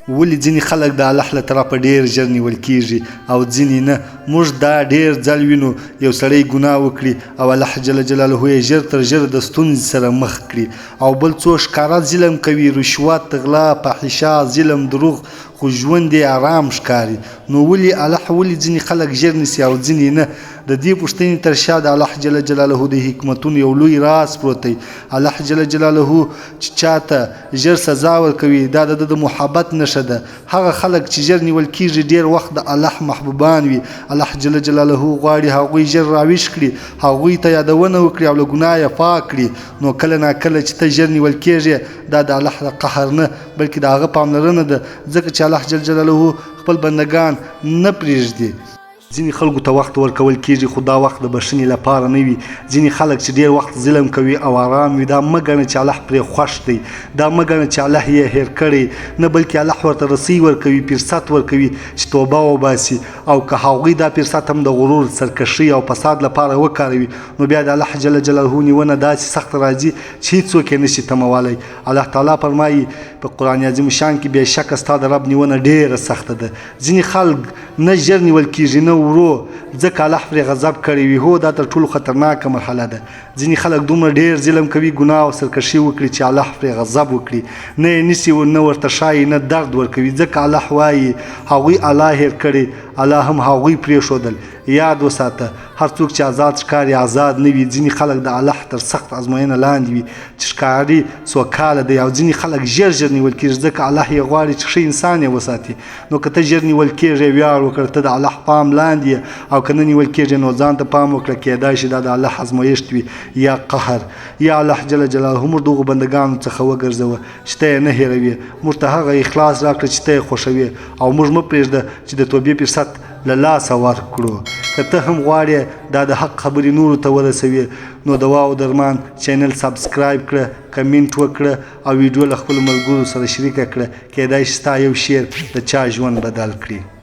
ولې ځینې خلک د الله له طرفه ډېر ژر نیول کېږي او ځینې نه. موږ دا ډېر ځل وینو یو سړی ګناه وکړي او الله جل جلاله یې ژر تر ژره د ستونزې سره مخ کړي، او بل څو ښکاره ظلم کوي، رشوت، غلا، فاحشه، ظلم، دروغ، خو ژوند یې آرام ښکاري. نو ولې الله ولې ځینې خلک ژر نیسي او ځینې نه؟ د دې پوښتنې تر شا د الله جل جلاله د حکمتونو یو لوی راز پروت دی. الله جل جلاله چې چاته ژر سزا ورکوي دا د محبت نښه ده. هغه خلک چې ژر نیول کېږي ډېر وخت د الله محبوبان وي. الله جل جلاله غواړي هغوی ژر راویښ کړي، هغوی ته یادونه وکړي او له ګناه یې پاک کړي. نو کله ناکله چې ته ژر نیول کېږې دا د الله د قهر نه بلکې د هغه پاملرنه ده، ځکه چې الله جل جلاله خپل بندگان نه پرېږدي. ځینې خلکو ته وخت ورکول کېږي خو دا وخت د بښنې لپاره نه وي. ځینې خلک چې ډېر وخت ظلم کوي او آرام وي دا مه ګڼه چې الله پرې خوښ دی، دا مه ګڼه چې الله یې هېر کړی، نه بلکې الله ورته رسۍ ورکوي، فرصت ورکوي چې توبه وباسي. او که هغوی دا فرصت هم د غرور، سرکشي او فساد لپاره وکاروي نو بیا د الله جل جلاله نیونه داسې سخت راځي چې هېڅوک یې نشي تمولی. الله تعالی فرمایي په قرآن عظیم شان کې بېشکه ستا د رب نیونه ډېره سخته ده. ځینې خلک نه ژر نیول کېږي نه ورو، ځکه الله پرې غضب کړی وي. هو دا تر ټولو خطرناکه مرحله ده. ځینې خلک دومره ډېر ظلم کوي، ګناه او سرکشي وکړي چې الله پرې غضب وکړي، نه یې نیسي، نه ورته ښایي، نه درد ورکوي، ځکه الله وایي هغوی الله هېر کړي، الله هم هغوی پرېښودل. یاد وساته هر څوک چې آزاد ښکاري آزاد نه وي. ځینې خلک د الله تر سخت ازموینه لاندې وي چې ښکاري سوکاله دی، او ځینې خلک ژر ژر نیول کېږي ځکه الله یې غواړي چې ښه انسان یې وساتي. نو که ته ژر نیول کېږې ویاړ وکړه ته د الله پام لاندې، او که نه نیول کېږې نو ځان ته پام وکړه، کېدای شي دا د الله ازمایښت وي یا قهر. یا الله جل جلاله موږ دغو بندګانو څخه وګرځوه چې ته یې نه هېروې. موږ ته هغه اخلاص راکړه چې ته یې خوښوې، او موږ مه پرېږده چې د توبې فرصت له لاسه ورکړو. که ته هم غواړې دا د حق خبرې نورو ته ورسوي نو د واو درمان چینل سبسکرایب کړه، کمنټ وکړه او ویډیو له خپلو ملګرو سره شریکه کړه. کېدای شي ستا یو شیر د چا ژوند بدل کړي.